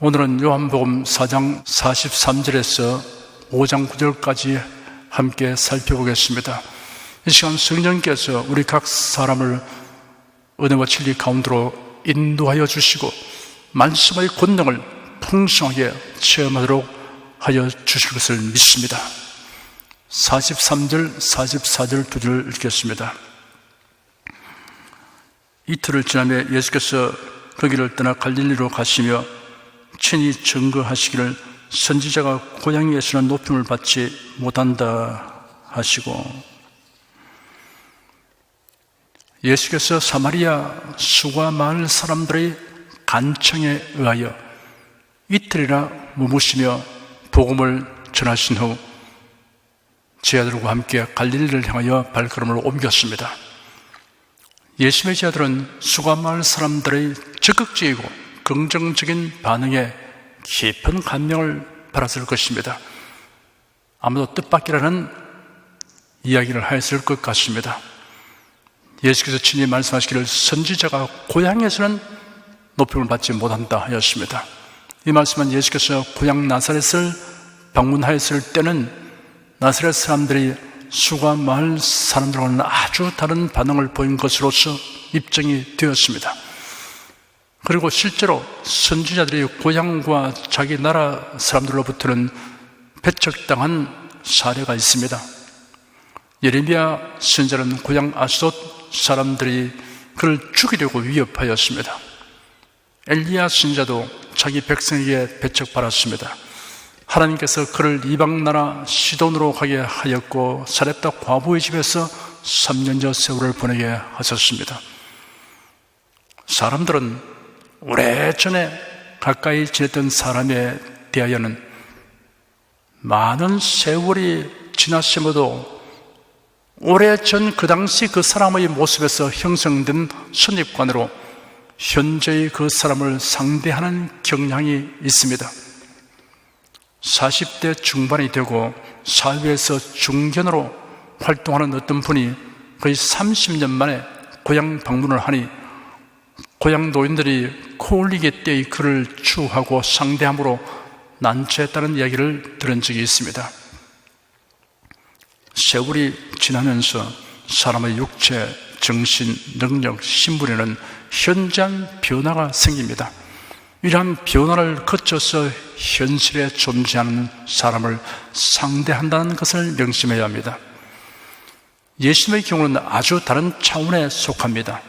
오늘은 요한복음 4장 43절에서 5장 9절까지 함께 살펴보겠습니다. 이 시간 성령께서 우리 각 사람을 은혜와 진리 가운데로 인도하여 주시고 말씀의 권능을 풍성하게 체험하도록 하여 주실 것을 믿습니다. 43절, 44절 두 절 읽겠습니다. 이틀을 지나며 예수께서 거기를 떠나 갈릴리로 가시며 친히 증거하시기를 선지자가 고향에서는 높임을 받지 못한다 하시고, 예수께서 사마리아 수가 마을 사람들의 간청에 의하여 이틀이나 머무시며 복음을 전하신 후 제자들과 함께 갈릴리를 향하여 발걸음을 옮겼습니다. 예수의 제자들은 수가 마을 사람들의 적극적이고 긍정적인 반응에 깊은 감명을 받았을 것입니다. 아마도 뜻밖이라는 이야기를 하였을 것 같습니다. 예수께서 친히 말씀하시기를 선지자가 고향에서는 높임을 받지 못한다 하였습니다. 이 말씀은 예수께서 고향 나사렛을 방문하였을 때는 나사렛 사람들이 수가 마을 사람들과는 아주 다른 반응을 보인 것으로서 입증이 되었습니다. 그리고 실제로 선지자들이 고향과 자기 나라 사람들로부터는 배척당한 사례가 있습니다. 예레미야 선지자는 고향 아스돗 사람들이 그를 죽이려고 위협하였습니다. 엘리야 선지자도 자기 백성에게 배척받았습니다. 하나님께서 그를 이방나라 시돈으로 가게 하였고 사렙다 과부의 집에서 3년여 세월을 보내게 하셨습니다. 사람들은 오래전에 가까이 지냈던 사람에 대하여는 많은 세월이 지났음에도 오래전 그 당시 그 사람의 모습에서 형성된 선입관으로 현재의 그 사람을 상대하는 경향이 있습니다. 40대 중반이 되고 사회에서 중견으로 활동하는 어떤 분이 거의 30년 만에 고향 방문을 하니 고향 노인들이 코 올리기 때의 그를 추하고 상대함으로 난처했다는 이야기를 들은 적이 있습니다. 세월이 지나면서 사람의 육체, 정신, 능력, 신분에는 현저한 변화가 생깁니다. 이러한 변화를 거쳐서 현실에 존재하는 사람을 상대한다는 것을 명심해야 합니다. 예수님의 경우는 아주 다른 차원에 속합니다.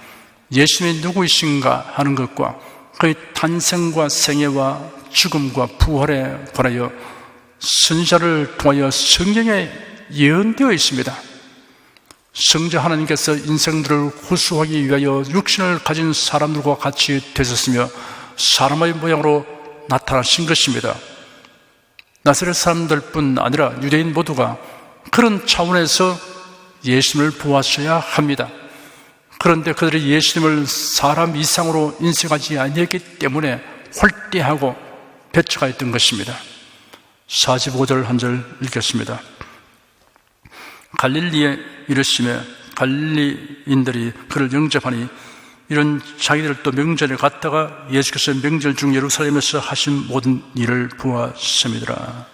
예수님이 누구이신가 하는 것과 그의 탄생과 생애와 죽음과 부활에 관하여 선지자를 통하여 성경에 예언되어 있습니다. 성자 하나님께서 인생들을 구수하기 위하여 육신을 가진 사람들과 같이 되셨으며 사람의 모양으로 나타나신 것입니다. 나사렛 사람들뿐 아니라 유대인 모두가 그런 차원에서 예수님을 보았어야 합니다. 그런데 그들이 예수님을 사람 이상으로 인식하지 아니했기 때문에 홀대하고 배척하였던 것입니다. 45절 한 절 읽겠습니다. 갈릴리에 이르시매 갈릴리인들이 그를 영접하니 이런 자기들도 명절에 갔다가 예수께서 명절 중 예루살렘에서 하신 모든 일을 보았음이더라.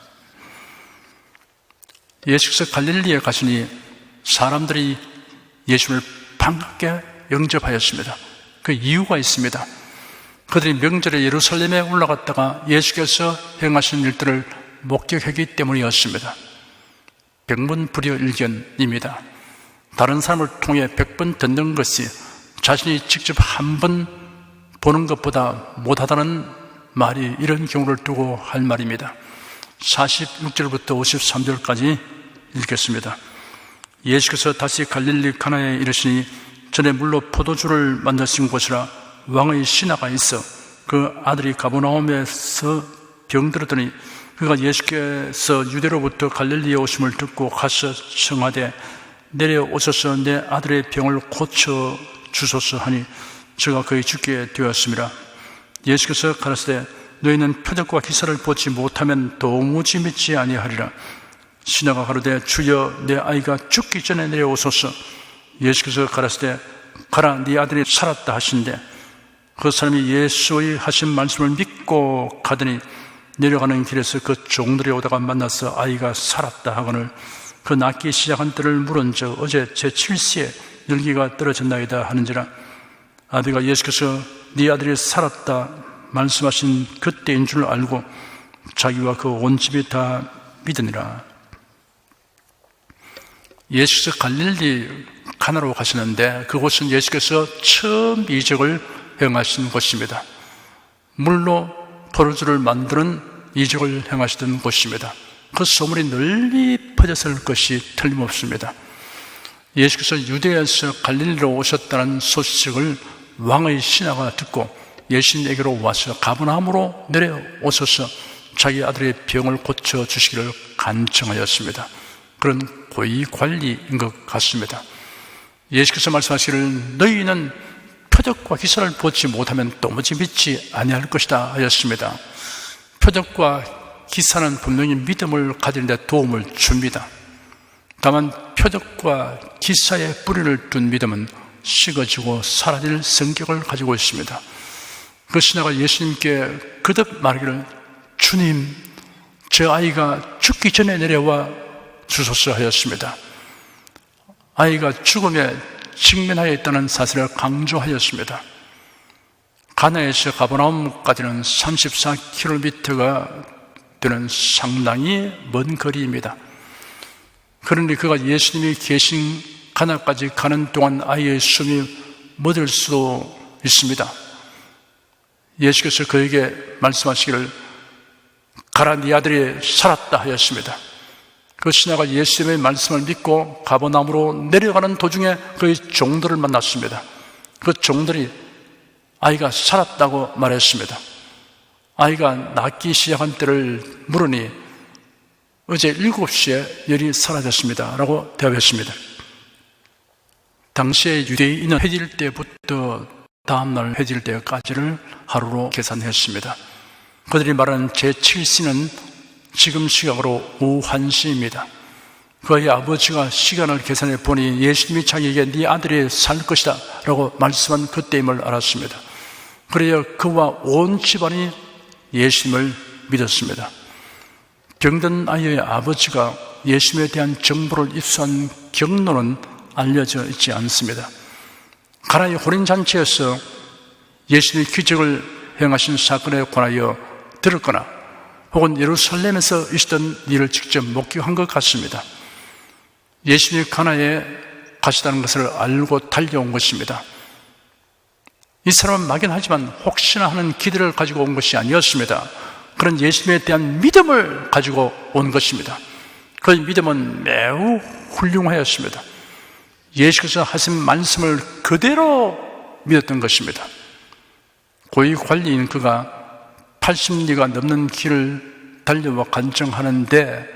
예수께서 갈릴리에 가시니 사람들이 예수님을 반갑게 영접하였습니다. 그 이유가 있습니다. 그들이 명절에 예루살렘에 올라갔다가 예수께서 행하신 일들을 목격하기 때문이었습니다. 백문불여일견입니다. 다른 사람을 통해 100번 듣는 것이 자신이 직접 한 번 보는 것보다 못하다는 말이 이런 경우를 두고 할 말입니다. 46절부터 53절까지 읽겠습니다. 예수께서 다시 갈릴리 가나에 이르시니 전에 물로 포도주를 만드신 곳이라 왕의 신하가 있어 그 아들이 가버나움에서 병들었더니 그가 예수께서 유대로부터 갈릴리에 오심을 듣고 가서 청하되 내려오셔서 내 아들의 병을 고쳐 주소서 하니 저가 거의 죽게 되었습니다. 예수께서 가라사대 너희는 표적과 기사를 보지 못하면 도무지 믿지 아니하리라. 신하가 가로되 주여 내 아이가 죽기 전에 내려오소서. 예수께서 가라사대 가라 네 아들이 살았다 하신대 그 사람이 예수의 하신 말씀을 믿고 가더니 내려가는 길에서 그 종들이 오다가 만나서 아이가 살았다 하거늘 그 낫기 시작한 때를 물은 적 어제 제7시에 열기가 떨어졌나이다 하는지라. 아비가 예수께서 네 아들이 살았다 말씀하신 그때인 줄 알고 자기와 그 온 집이 다 믿으니라. 예수께서 갈릴리 가나로 가시는데 그곳은 예수께서 처음 이적을 행하신 곳입니다. 물로 포도주를 만드는 이적을 행하시던 곳입니다. 그 소문이 널리 퍼졌을 것이 틀림없습니다. 예수께서 유대에서 갈릴리로 오셨다는 소식을 왕의 신하가 듣고 예수님에게로 와서 가버나움으로 내려오셔서 자기 아들의 병을 고쳐주시기를 간청하였습니다. 그런 고위 관리인 것 같습니다. 예수께서 말씀하시기를 너희는 표적과 기사를 보지 못하면 도무지 믿지 아니할 것이다 하였습니다. 표적과 기사는 분명히 믿음을 가지는 데 도움을 줍니다. 다만 표적과 기사에 뿌리를 둔 믿음은 식어지고 사라질 성격을 가지고 있습니다. 그 신하가 예수님께 거듭 말하기를 주님, 저 아이가 죽기 전에 내려와 주소서 하였습니다. 아이가 죽음에 직면하여 있다는 사실을 강조하였습니다. 가나에서 가버나움까지는 34km가 되는 상당히 먼 거리입니다. 그러니 그가 예수님이 계신 가나까지 가는 동안 아이의 숨이 멎을 수도 있습니다. 예수께서 그에게 말씀하시기를 가라 네 아들이 살았다 하였습니다. 그 신하가 예수님의 말씀을 믿고 가버나움으로 내려가는 도중에 그의 종들을 만났습니다. 그 종들이 아이가 살았다고 말했습니다. 아이가 낫기 시작한 때를 물으니 어제 7시에 열이 사라졌습니다 라고 대답했습니다. 당시에 유대인은 해질 때부터 다음날 해질 때까지를 하루로 계산했습니다. 그들이 말하는 제7시는 지금 시각으로 오후 1시입니다. 그의 아버지가 시간을 계산해 보니 예수님이 자기에게 네 아들이 살 것이다 라고 말씀한 그때임을 알았습니다. 그래야 그와 온 집안이 예수님을 믿었습니다. 병든 아이의 아버지가 예수님에 대한 정보를 입수한 경로는 알려져 있지 않습니다. 가나의 혼인잔치에서 예수님이 기적을 행하신 사건에 관하여 들었거나 혹은 예루살렘에서 있었던 일을 직접 목격한 것 같습니다. 예수님이 가나에 가시다는 것을 알고 달려온 것입니다. 이 사람은 막연하지만 혹시나 하는 기대를 가지고 온 것이 아니었습니다. 그런 예수님에 대한 믿음을 가지고 온 것입니다. 그 믿음은 매우 훌륭하였습니다. 예수께서 하신 말씀을 그대로 믿었던 것입니다. 고위 관리인 그가 80리가 넘는 길을 달려와 간청하는데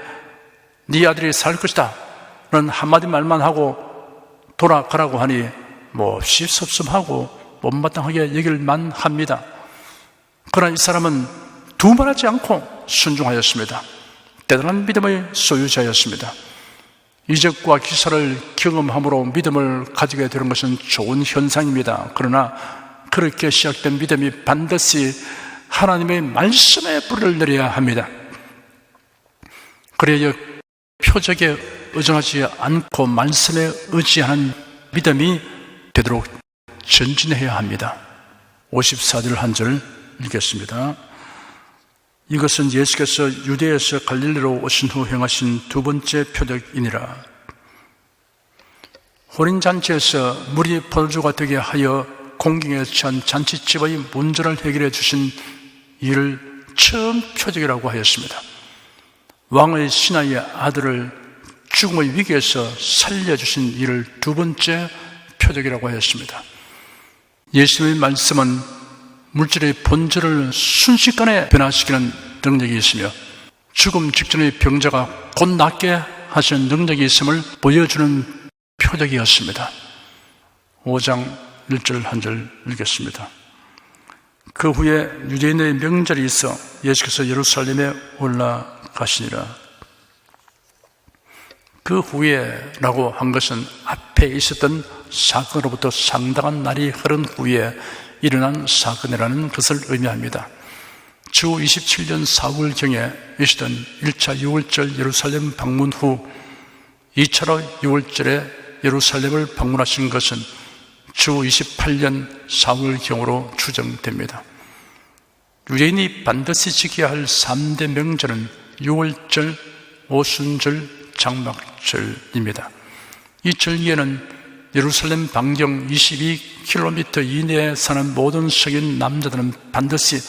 네 아들이 살 것이다 라는 한마디 말만 하고 돌아가라고 하니 몹시 섭섭하고 못마땅하게 여길만 합니다. 그러나 이 사람은 두말하지 않고 순종하였습니다. 대단한 믿음의 소유자였습니다. 이적과 기사를 경험함으로 믿음을 가지게 되는 것은 좋은 현상입니다. 그러나 그렇게 시작된 믿음이 반드시 하나님의 말씀에 뿌리를 내려야 합니다. 그래야 표적에 의존하지 않고 말씀에 의지하는 믿음이 되도록 전진해야 합니다. 54절 한 절 읽겠습니다. 이것은 예수께서 유대에서 갈릴리로 오신 후 행하신 두 번째 표적이니라. 혼인잔치에서 물이 포도주가 되게 하여 공경에 처한 잔치집의 문제를 해결해 주신 일을 처음 표적이라고 하였습니다. 왕의 신하의 아들을 죽음의 위기에서 살려주신 일을 두 번째 표적이라고 하였습니다. 예수님의 말씀은 물질의 본질을 순식간에 변화시키는 능력이 있으며 죽음 직전의 병자가 곧 낫게 하시는 능력이 있음을 보여주는 표적이었습니다. 5장 1절 한 절 읽겠습니다. 그 후에 유대인의 명절이 있어 예수께서 예루살렘에 올라가시니라. 그 후에 라고 한 것은 앞에 있었던 사건으로부터 상당한 날이 흐른 후에 일어난 사건이라는 것을 의미합니다. 주 27년 4월경에 있었던 1차 6월절 예루살렘 방문 후 2차로 6월절에 예루살렘을 방문하신 것은 주 28년 4월경으로 추정됩니다. 유대인이 반드시 지켜야 할 3대 명절은 6월절, 오순절, 장막절입니다. 이 절기에는 예루살렘 반경 22km 이내에 사는 모든 성인 남자들은 반드시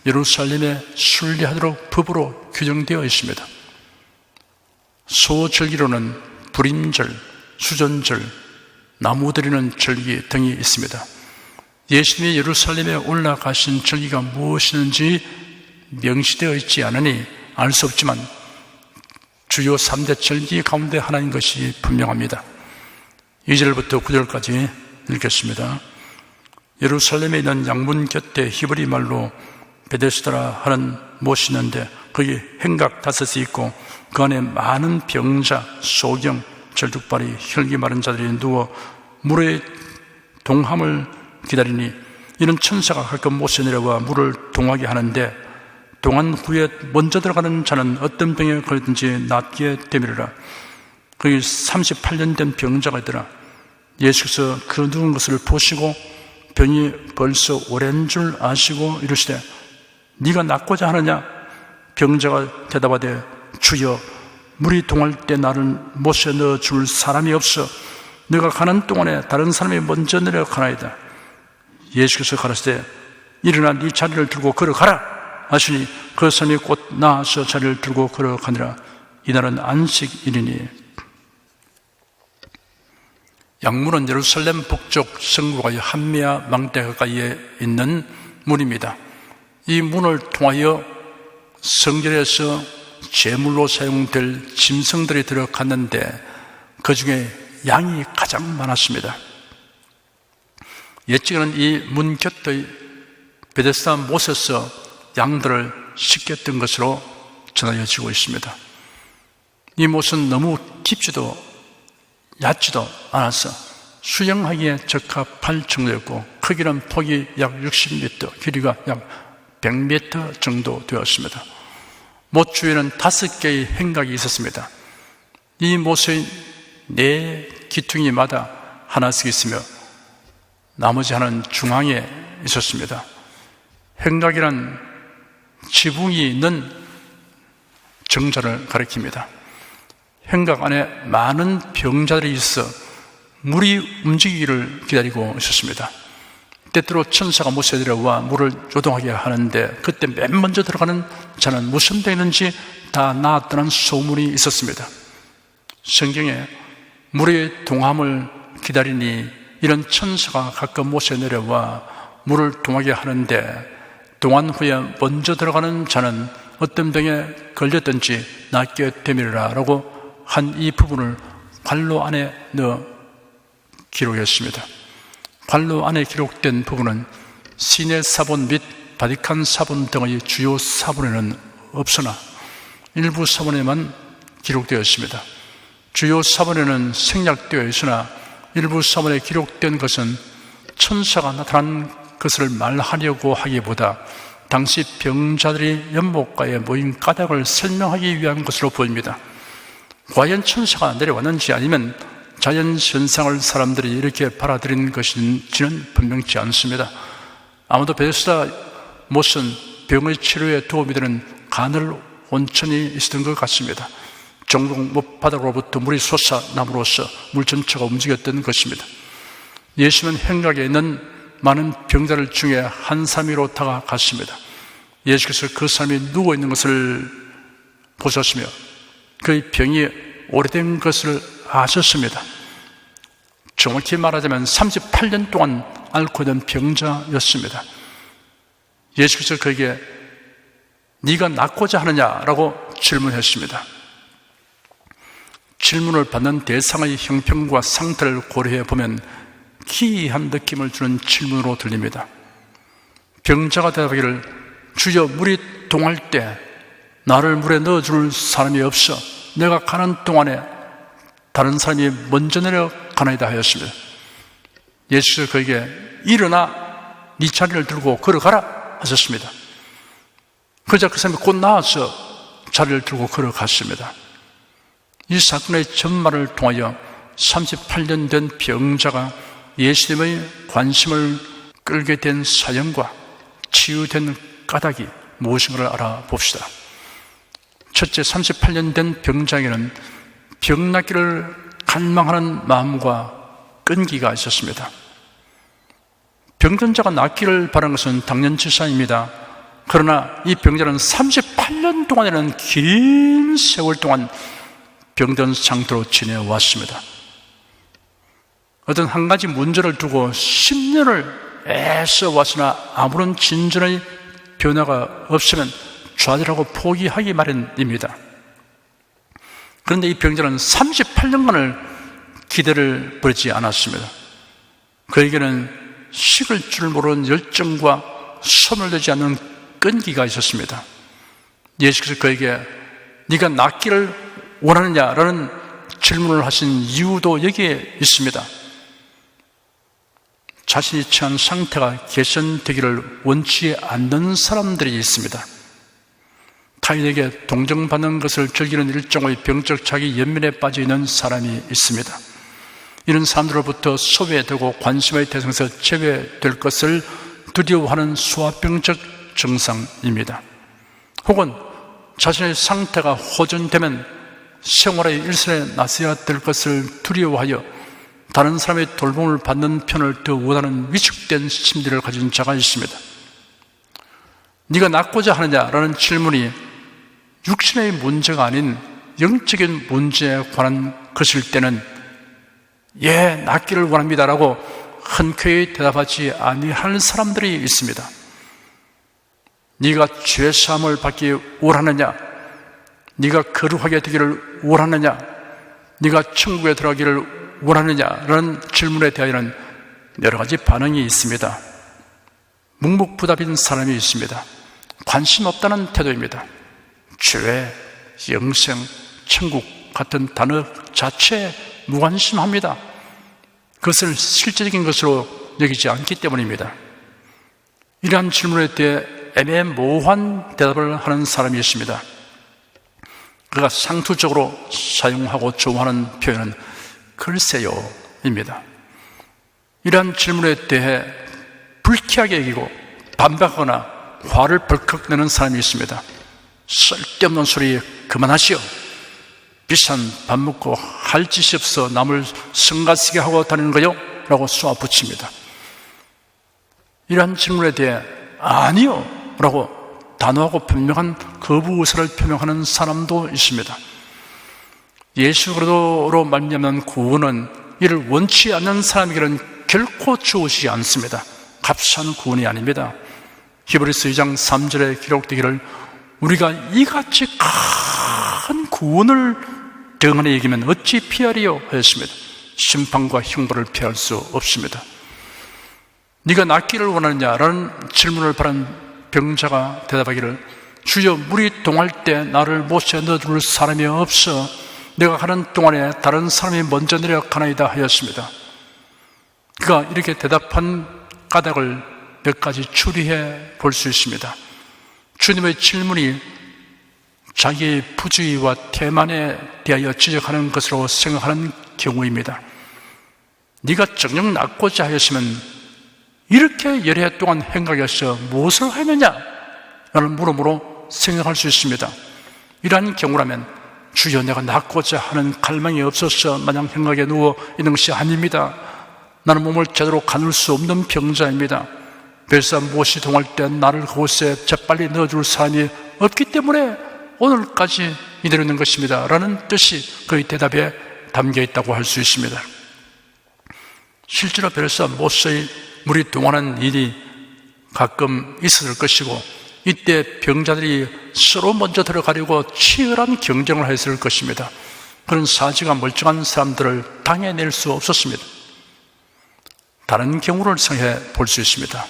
예루살렘에 순례하도록 법으로 규정되어 있습니다. 소절기로는 불임절, 수전절, 나무 드리는 절기 등이 있습니다. 예수님이 예루살렘에 올라가신 절기가 무엇이는지 명시되어 있지 않으니 알 수 없지만 주요 3대 절기 가운데 하나인 것이 분명합니다. 2절부터 9절까지 읽겠습니다. 예루살렘에 있는 양문 곁에 히브리 말로 베데스다라 하는 못이 있는데 거기 행각 5이 있고 그 안에 많은 병자, 소경, 절뚝발이, 혈기 마른 자들이 누워 물의 동함을 기다리니 이는 천사가 가끔 못에 내려와 물을 동하게 하는데 동한 후에 먼저 들어가는 자는 어떤 병에 걸리든지 낫게 되미리라. 거기 38년 된 병자가 있더라. 예수께서 그 누운 것을 보시고 병이 벌써 오랜 줄 아시고 이르시되 네가 낫고자 하느냐? 병자가 대답하되 주여 물이 동할 때 나를 못에 넣어줄 사람이 없어 내가 가는 동안에 다른 사람이 먼저 내려가나이다. 예수께서 가라사대 일어나 네 자리를 들고 걸어가라 하시니 그 사람이 곧 나아서 자리를 들고 걸어가니라. 이날은 안식일이니. 양문은 예루살렘 북쪽 성곽의 한미야 망대 가까이에 있는 문입니다. 이 문을 통하여 성전에서 제물로 사용될 짐승들이 들어갔는데 그 중에 양이 가장 많았습니다. 옛적에는 이 문 곁의 베데스다 못에서 양들을 씻겼던 것으로 전하여지고 있습니다. 이 못은 너무 깊지도 얕지도 않아서 수영하기에 적합할 정도였고 크기는 폭이 약 60m, 길이가 약 100m 정도 되었습니다. 못 주위에는 5개의 행각이 있었습니다. 이 못의 4 기퉁이마다 하나씩 있으며 나머지 하나는 중앙에 있었습니다. 행각이란 지붕이 있는 정자를 가리킵니다. 행각 안에 많은 병자들이 있어 물이 움직이기를 기다리고 있었습니다. 때때로 천사가 못에 내려와 물을 요동하게 하는데 그때 맨 먼저 들어가는 자는 무슨 병이 있는지 다 나았다는 소문이 있었습니다. 성경에 물의 동함을 기다리니 이런 천사가 가끔 못에 내려와 물을 동하게 하는데 동한 후에 먼저 들어가는 자는 어떤 병에 걸렸든지 낫게 되미리라 라고 한 이 부분을 관로 안에 넣어 기록했습니다. 관로 안에 기록된 부분은 시내 사본 및 바티칸 사본 등의 주요 사본에는 없으나 일부 사본에만 기록되어 있습니다. 주요 사본에는 생략되어 있으나 일부 사본에 기록된 것은 천사가 나타난 것을 말하려고 하기보다 당시 병자들이 연못가에 모인 까닭을 설명하기 위한 것으로 보입니다. 과연 천사가 내려왔는지 아니면 자연현상을 사람들이 이렇게 받아들인 것인지는 분명치 않습니다. 아무도 베데스다 못은 병의 치료에 도움이 되는 가늘 온천이 있었던 것 같습니다. 종종 못바닥으로부터 물이 솟아남으로써 물 전체가 움직였던 것입니다. 예수님은 행각에 있는 많은 병자들 중에 한 사람으로 다가갔습니다. 예수께서 그 사람이 누워있는 것을 보셨으며 그의 병이 오래된 것을 아셨습니다. 정확히 말하자면 38년 동안 앓고 있는 병자였습니다. 예수께서 그에게 네가 낫고자 하느냐라고 질문했습니다. 질문을 받는 대상의 형편과 상태를 고려해 보면 기이한 느낌을 주는 질문으로 들립니다. 병자가 대답하기를 주여 물이 동할 때 나를 물에 넣어줄 사람이 없어 내가 가는 동안에 다른 사람이 먼저 내려가나이다 하였습니다. 예수께서 그에게 일어나 네 자리를 들고 걸어가라 하셨습니다. 그러자 그 사람이 곧 나와서 자리를 들고 걸어갔습니다. 이 사건의 전말을 통하여 38년 된 병자가 예수님의 관심을 끌게 된 사연과 치유된 까닭이 무엇인가를 알아봅시다. 첫째, 38년 된 병자에게는 병 낫기를 갈망하는 마음과 끈기가 있었습니다. 병든 자가 낫기를 바라는 것은 당연지사입니다. 그러나 이 병자는 38년 동안이라는 긴 세월 동안 병든 상태로 지내왔습니다. 어떤 한 가지 문제를 두고 10년을 애써 왔으나 아무런 진전의 변화가 없으면 좌절하고 포기하기 마련입니다. 그런데 이 병자는 38년간을 기대를 버리지 않았습니다. 그에게는 식을 줄 모르는 열정과 소멸되지 않는 끈기가 있었습니다. 예수께서 그에게 네가 낫기를 원하느냐라는 질문을 하신 이유도 여기에 있습니다. 자신이 처한 상태가 개선되기를 원치 않는 사람들이 있습니다. 타인에게 동정받는 것을 즐기는 일종의 병적 자기 연민에 빠져있는 사람이 있습니다. 이런 사람들로부터 소외되고 관심의 대상에서 제외될 것을 두려워하는 소아병적 증상입니다. 혹은 자신의 상태가 호전되면 생활의 일선에 나서야 될 것을 두려워하여 다른 사람의 돌봄을 받는 편을 더 원하는 위축된 심리를 가진 자가 있습니다. 네가 낫고자 하느냐라는 질문이 육신의 문제가 아닌 영적인 문제에 관한 것일 때는 예, 낫기를 원합니다라고 흔쾌히 대답하지 아니할 사람들이 있습니다. 네가 죄사함을 받기 원하느냐? 네가 거룩하게 되기를 원하느냐? 네가 천국에 들어가기를 원하느냐라는 질문에 대하여는 여러 가지 반응이 있습니다. 묵묵부답인 사람이 있습니다. 관심 없다는 태도입니다. 죄, 영생, 천국 같은 단어 자체에 무관심합니다. 그것을 실제적인 것으로 여기지 않기 때문입니다. 이러한 질문에 대해 애매모호한 대답을 하는 사람이 있습니다. 그가 상투적으로 사용하고 좋아하는 표현은 글쎄요입니다. 이러한 질문에 대해 불쾌하게 여기고 반박하거나 화를 벌컥 내는 사람이 있습니다. 쓸데없는 소리 그만하시오. 비싼 밥 먹고 할 짓이 없어 남을 성가시게 하고 다니는 거요? 라고 쏘아붙입니다. 이러한 질문에 대해 아니요 라고 단호하고 분명한 거부 의사를 표명하는 사람도 있습니다. 예수 그리스도로 말미암은 구원은 이를 원치 않는 사람에게는 결코 주어지지 않습니다. 값싼 구원이 아닙니다. 히브리서 2장 3절에 기록되기를 우리가 이같이 큰 구원을 등한히 여기면 어찌 피하리요 하였습니다. 심판과 형벌을 피할 수 없습니다. 네가 낫기를 원하느냐라는 질문을 받은 병자가 대답하기를 주여 물이 동할 때 나를 못에 넣어줄 사람이 없어 내가 가는 동안에 다른 사람이 먼저 내려가나이다 하였습니다. 그가 이렇게 대답한 까닭을 몇 가지 추리해 볼 수 있습니다. 주님의 질문이 자기의 부주의와 태만에 대하여 지적하는 것으로 생각하는 경우입니다. 네가 정녕 낫고자 하였으면 이렇게 여러 해 동안 행각해서 무엇을 하느냐? 라는 물음으로 생각할 수 있습니다. 이러한 경우라면 주여 내가 낫고자 하는 갈망이 없어서 마냥 행각에 누워 있는 것이 아닙니다. 나는 몸을 제대로 가눌 수 없는 병자입니다. 별사 무엇이 동할 때 나를 그곳에 재빨리 넣어줄 사람이 없기 때문에 오늘까지 이대로 있는 것입니다. 라는 뜻이 그의 대답에 담겨 있다고 할 수 있습니다. 실제로 별사 모세의 물이 동하는 일이 가끔 있었을 것이고 이때 병자들이 서로 먼저 들어가려고 치열한 경쟁을 했을 것입니다. 그런 사지가 멀쩡한 사람들을 당해낼 수 없었습니다. 다른 경우를 생각해 볼 수 있습니다.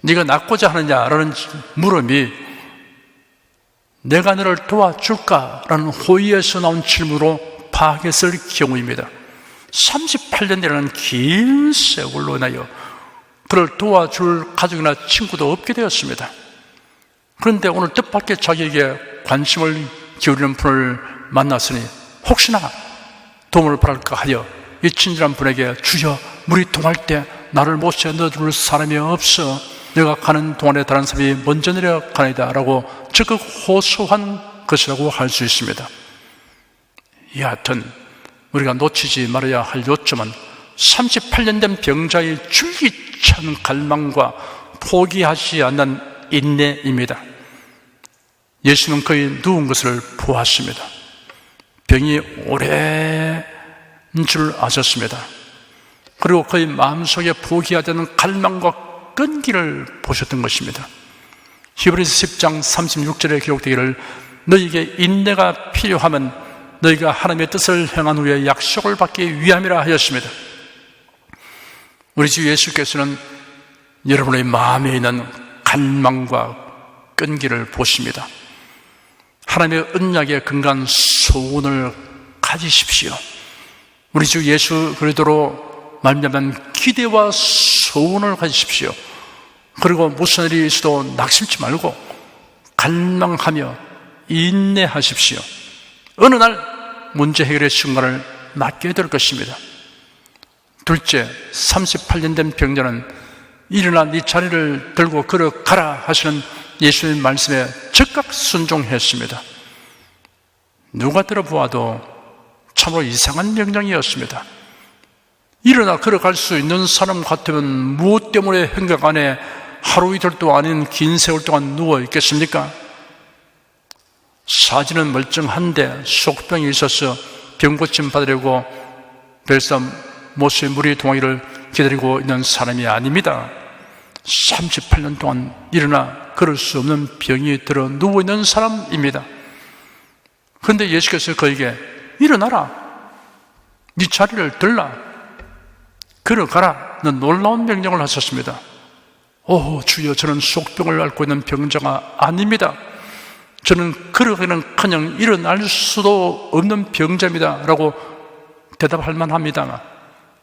네가 낫고자 하느냐라는 물음이 내가 너를 도와줄까라는 호의에서 나온 질문으로 파악했을 경우입니다. 38년이라는 긴 세월로 인하여 그를 도와줄 가족이나 친구도 없게 되었습니다. 그런데 오늘 뜻밖의 자기에게 관심을 기울이는 분을 만났으니 혹시나 도움을 바랄까 하여 이 친절한 분에게 주여, 물이 동할 때 나를 못에 넣어줄 사람이 없어 내가 가는 동안에 다른 사람이 먼저 내려가나이다 라고 적극 호소한 것이라고 할 수 있습니다. 여하튼 우리가 놓치지 말아야 할 요점은 38년 된 병자의 줄기찬 갈망과 포기하지 않는 인내입니다. 예수는 그의 누운 것을 보았습니다. 병이 오랜 줄 아셨습니다. 그리고 그의 마음속에 포기하지 않는 갈망과 끈기를 보셨던 것입니다. 히브리서 10장 36절에 기록되기를 너희에게 인내가 필요하면 너희가 하나님의 뜻을 행한 후에 약속을 받기 위함이라 하였습니다. 우리 주 예수께서는 여러분의 마음에 있는 갈망과 끈기를 보십니다. 하나님의 언약에 근거한 소원을 가지십시오. 우리 주 예수 그리스도로 말미암은 기대와 소원을 가지십시오. 그리고 무슨 일이 있어도 낙심치 말고 갈망하며 인내하십시오. 어느 날 문제 해결의 순간을 맞게 될 것입니다. 둘째, 38년 된 병자는 일어나 네 자리를 들고 걸어가라 하시는 예수님 말씀에 즉각 순종했습니다. 누가 들어보아도 참으로 이상한 명령이었습니다. 일어나 걸어갈 수 있는 사람 같으면 무엇 때문에 행각 안에 하루 이틀도 아닌 긴 세월 동안 누워 있겠습니까? 사지는 멀쩡한데 속병이 있어서 병고침 받으려고 벨사 모수의 물이 동하기를 기다리고 있는 사람이 아닙니다. 38년 동안 일어나 걸을 수 없는 병이 들어 누워있는 사람입니다. 그런데 예수께서 그에게 일어나라, 네 자리를 들라, 걸어가라 는 놀라운 명령을 하셨습니다. 오 주여, 저는 속병을 앓고 있는 병자가 아닙니다. 저는 걸어가기는커녕 일어날 수도 없는 병자입니다 라고 대답할 만합니다.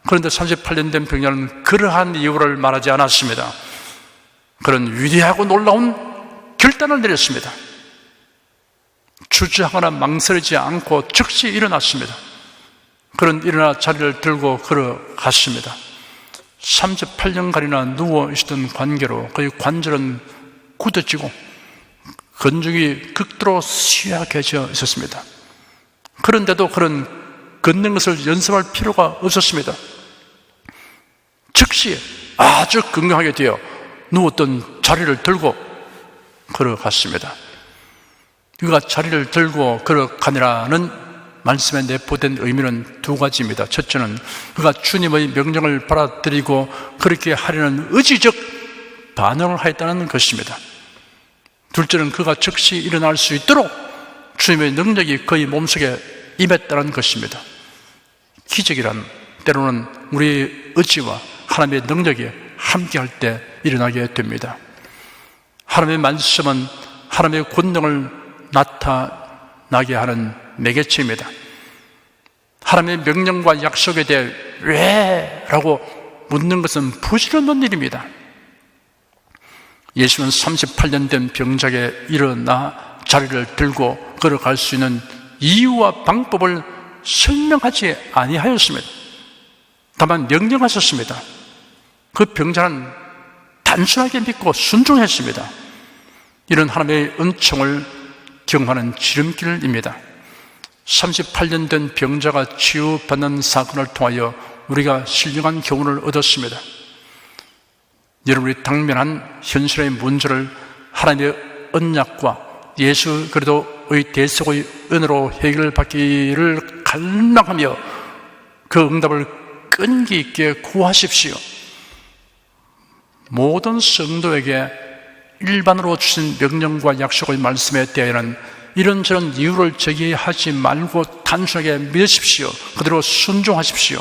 그런데 38년 된 병자는 그러한 이유를 말하지 않았습니다. 그런 위대하고 놀라운 결단을 내렸습니다. 주저하거나 망설이지 않고 즉시 일어났습니다. 그런 일어나 자리를 들고 걸어갔습니다. 38년간이나 누워 있었던 관계로 그의 관절은 굳어지고 근육이 극도로 쇠약해져 있었습니다. 그런데도 그런 걷는 것을 연습할 필요가 없었습니다. 즉시 아주 건강하게 되어 누웠던 자리를 들고 걸어갔습니다. 그가 자리를 들고 걸어가니라는 말씀에 내포된 의미는 두 가지입니다. 첫째는 그가 주님의 명령을 받아들이고 그렇게 하려는 의지적 반응을 하였다는 것입니다. 둘째는 그가 즉시 일어날 수 있도록 주님의 능력이 그의 몸속에 임했다는 것입니다. 기적이란 때로는 우리의 의지와 하나님의 능력이 함께할 때 일어나게 됩니다. 하나님의 말씀은 하나님의 권능을 나타나게 하는 매개체입니다. 하나님의 명령과 약속에 대해 왜? 라고 묻는 것은 부질없는 일입니다. 예수는 38년 된 병자에게 일어나 자리를 들고 걸어갈 수 있는 이유와 방법을 설명하지 아니하였습니다. 다만 명령하셨습니다. 그 병자는 단순하게 믿고 순종했습니다. 이런 하나님의 은총을 경험하는 지름길입니다. 38년 된 병자가 치유받는 사건을 통하여 우리가 신령한 교훈을 얻었습니다. 여러분이 당면한 현실의 문제를 하나님의 언약과 예수 그리스도의 대속의 은혜로 해결받기를 갈망하며 그 응답을 끈기 있게 구하십시오. 모든 성도에게 일반으로 주신 명령과 약속의 말씀에 대하여는 이런저런 이유를 제기하지 말고 단순하게 믿으십시오. 그대로 순종하십시오.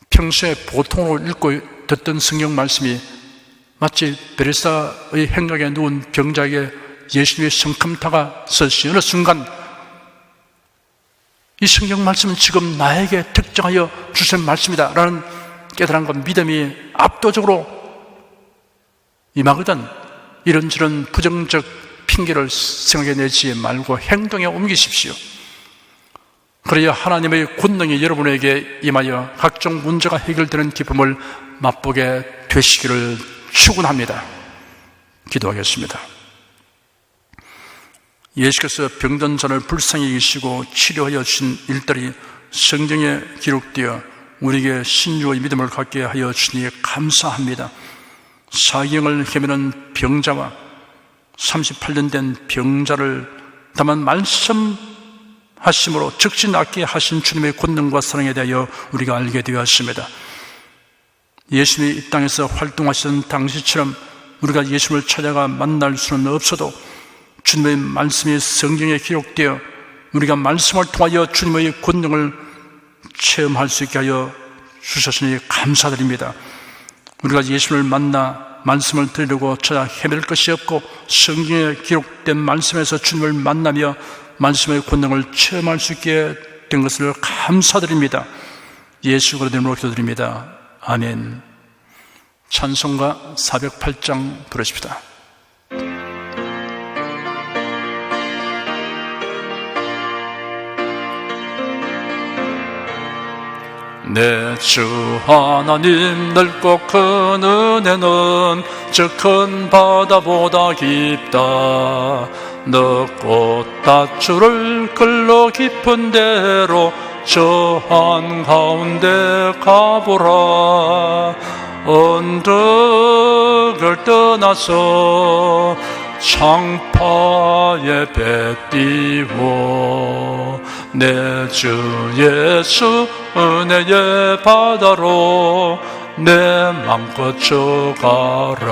평소에 보통으로 읽고 듣던 성경 말씀이 마치 베레사의 행각에 누운 병자에게 예수님의 성큼타가 서시 어느 순간 이 성경 말씀은 지금 나에게 특정하여 주신 말씀이다 라는 깨달음과 믿음이 압도적으로 임하거든 이런저런 부정적 핑계를 생각해내지 말고 행동에 옮기십시오. 그래야 하나님의 권능이 여러분에게 임하여 각종 문제가 해결되는 기쁨을 맛보게 되시기를 축원합니다. 기도하겠습니다. 예수께서 병든 자를 불쌍히 여기시고 치료하여 주신 일들이 성경에 기록되어 우리에게 신유의 믿음을 갖게 하여 주니 감사합니다. 사경을 헤매는 병자와 38년 된 병자를 다만 말씀하심으로 즉시 낫게 하신 주님의 권능과 사랑에 대하여 우리가 알게 되었습니다. 예수님이 이 땅에서 활동하시던 당시처럼 우리가 예수님을 찾아가 만날 수는 없어도 주님의 말씀이 성경에 기록되어 우리가 말씀을 통하여 주님의 권능을 체험할 수 있게 하여 주셨으니 감사드립니다. 우리가 예수님을 만나 말씀을 들으려고 찾아 헤맬 것이 없고 성경에 기록된 말씀에서 주님을 만나며 말씀의 권능을 체험할 수 있게 된 것을 감사드립니다. 예수 그리스도의 이름으로 기도드립니다. 아멘. 찬송가 408장 부르십시다. 내 주 하나님 넓고 큰 은혜는 저 큰 바다보다 깊다. 너 꽃다추를 글로 깊은 데로 저 한가운데 가보라. 언덕을 떠나서 창파에 배 띄워 내 주 예수 은혜의 바다로 내 맘껏 져가라.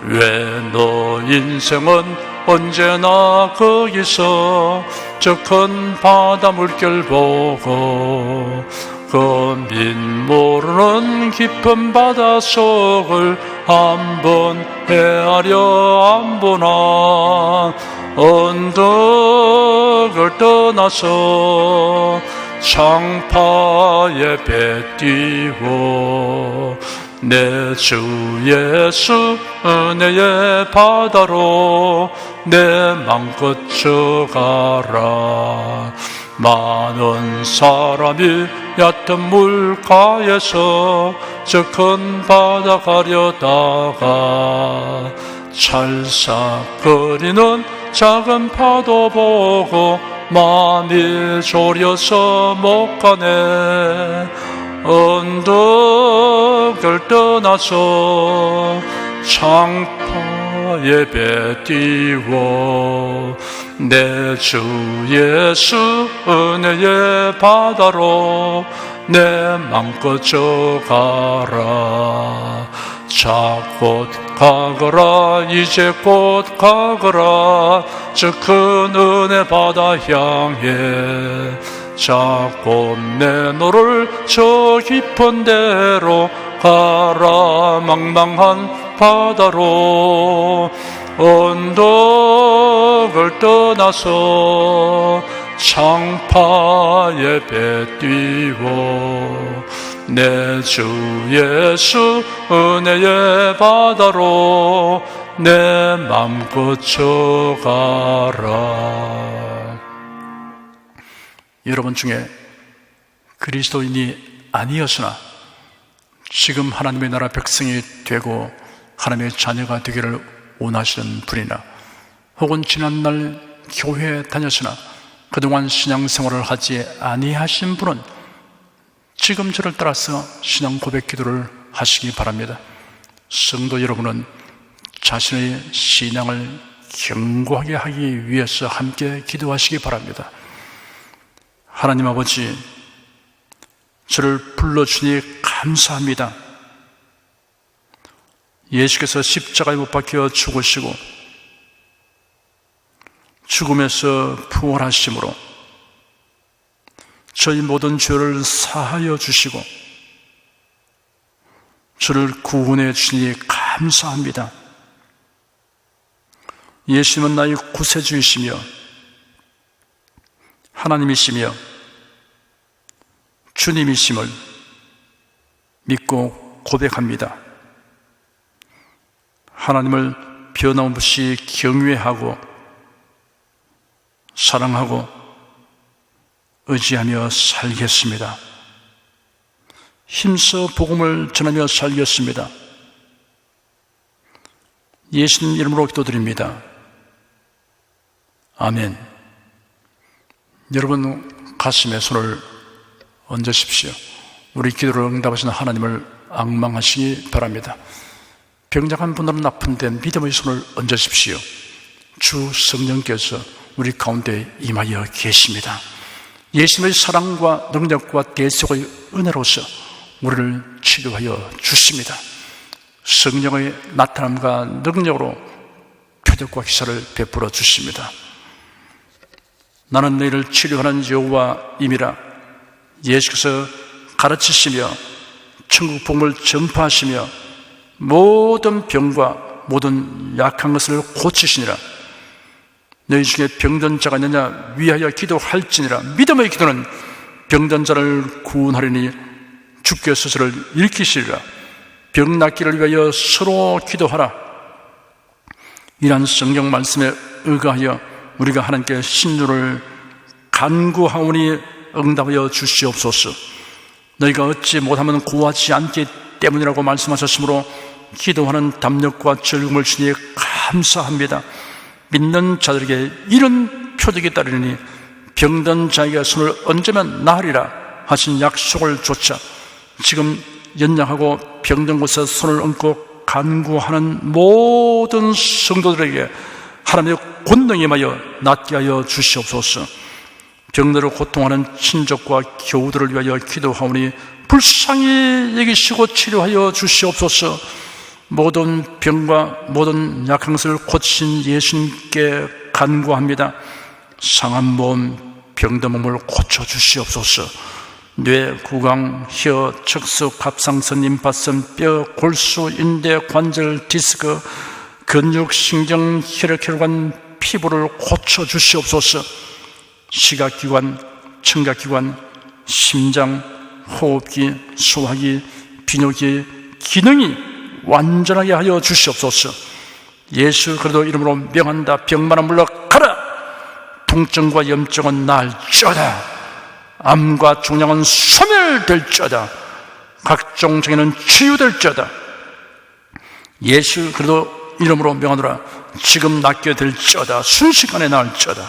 왜 너 인생은 언제나 거기서 저 큰 바다 물결 보고 그 빛 모르는 깊은 바닷속을 한번 헤아려 안 보나. 언덕을 떠나서 창파에 배 띄워 내 주 예수 은혜의 바다로 내 맘껏 져가라. 많은 사람이 얕은 물가에서 저 큰 바다 가려다가 찰싹거리는 작은 파도 보고 마음이 졸여서 못 가네. 언덕을 떠나서 창파에 배 띄워 내 주 예수 은혜의 바다로 내 맘껏 져가라. 자 곧 가거라 이제 곧 가거라 저 큰 은혜 바다 향해. 자 곧 내 너를 저 깊은 데로 가라. 망망한 바다로 언덕을 떠나서 창파에 배 띄워 내 주 예수 은혜의 바다로 내 맘껏 져가라. 여러분 중에 그리스도인이 아니었으나 지금 하나님의 나라 백성이 되고 하나님의 자녀가 되기를 원하시는 분이나 혹은 지난날 교회에 다녔으나 그동안 신앙생활을 하지 아니하신 분은 지금 저를 따라서 신앙 고백 기도를 하시기 바랍니다. 성도 여러분은 자신의 신앙을 견고하게 하기 위해서 함께 기도하시기 바랍니다. 하나님 아버지, 저를 불러주니 감사합니다. 예수께서 십자가에 못 박혀 죽으시고 죽음에서 부활하심으로 저희 모든 죄를 사하여 주시고 저를 구원해 주시니 감사합니다. 예수님은 나의 구세주이시며 하나님이시며 주님이심을 믿고 고백합니다. 하나님을 변함없이 경외하고 사랑하고 의지하며 살겠습니다. 힘써 복음을 전하며 살겠습니다. 예수님 이름으로 기도드립니다. 아멘. 여러분 가슴에 손을 얹으십시오. 우리 기도를 응답하시는 하나님을 앙망하시기 바랍니다. 병약한 분들은 아픈데 믿음의 손을 얹으십시오. 주 성령께서 우리 가운데 임하여 계십니다. 예수님의 사랑과 능력과 대속의 은혜로서 우리를 치료하여 주십니다. 성령의 나타남과 능력으로 표적과 기사를 베풀어 주십니다. 나는 너희를 치료하는 여호와임이라. 예수께서 가르치시며 천국 복음을 전파하시며 모든 병과 모든 약한 것을 고치시니라. 너희 중에 병든 자가 있느냐 위하여 기도할지니라. 믿음의 기도는 병든 자를 구원하리니 주께 스스로를 일으키시리라. 병 낫기를 위하여 서로 기도하라. 이러한 성경 말씀에 의거하여 우리가 하나님께 신유를 간구하오니 응답하여 주시옵소서. 너희가 얻지 못하면 구하지 않기 때문이라고 말씀하셨으므로 기도하는 담력과 즐거움을 주니 감사합니다. 믿는 자들에게 이런 표적이 따르니 병든 자에게 손을 얹으면 나으리라 하신 약속을 좇아 지금 연약하고 병든 곳에 손을 얹고 간구하는 모든 성도들에게 하나님의 권능이 임하여 낫게 하여 주시옵소서. 병들어 고통하는 친족과 교우들을 위하여 기도하오니 불쌍히 여기시고 치료하여 주시옵소서. 모든 병과 모든 약한 것을 고치신 예수님께 간구합니다. 상한 몸, 병든 몸을 고쳐주시옵소서. 뇌, 구강, 혀, 척수, 갑상선, 임파선, 뼈, 골수, 인대, 관절, 디스크, 근육, 신경, 혈액혈관, 피부를 고쳐주시옵소서. 시각기관, 청각기관, 심장, 호흡기, 소화기, 비뇨기, 기능이 완전하게 하여 주시옵소서. 예수 그리스도 이름으로 명한다. 병만은 물러가라. 통증과 염증은 나을지어다. 암과 종양은 소멸될지어다. 각종 장애는 치유될지어다. 예수 그리스도 이름으로 명하노라. 지금 낫게 될지어다. 순식간에 나을지어다.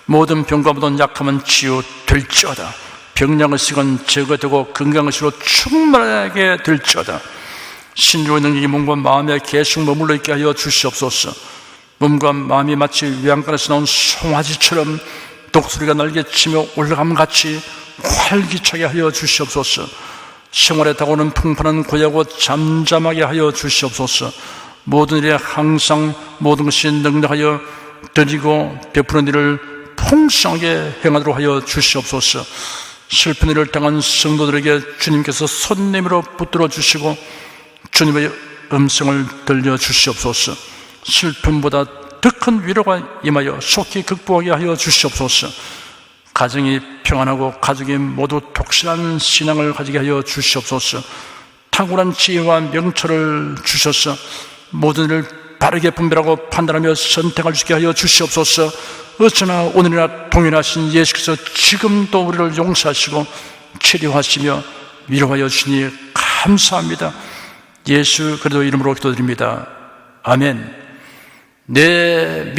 모든 병과 모든 약함은 치유될지어다. 병량의식은 제거되고 건강의식으로 충만하게 될지어다. 신유의 능력이 몸과 마음에 계속 머물러 있게 하여 주시옵소서. 몸과 마음이 마치 외양간에서 나온 송아지처럼 독수리가 날개치며 올라감같이 활기차게 하여 주시옵소서. 생활에 다가오는 풍파는 고야고 잠잠하게 하여 주시옵소서. 모든 일에 항상 모든 것이 능력하여 드리고 베푸는 일을 풍성하게 행하도록 하여 주시옵소서. 슬픈 일을 당한 성도들에게 주님께서 손 내밀어 붙들어 주시고 주님의 음성을 들려주시옵소서. 슬픔보다 더 큰 위로가 임하여 속히 극복하게 하여 주시옵소서. 가정이 평안하고 가족이 모두 독실한 신앙을 가지게 하여 주시옵소서. 탁월한 지혜와 명철을 주셔서 모든 일을 바르게 분별하고 판단하며 선택할 수 있게 하여 주시옵소서. 어쩌나 오늘이나 동일하신 예수께서 지금도 우리를 용서하시고 치료하시며 위로하여 주시니 감사합니다. 예수 그리스도 이름으로 기도드립니다. 아멘. 내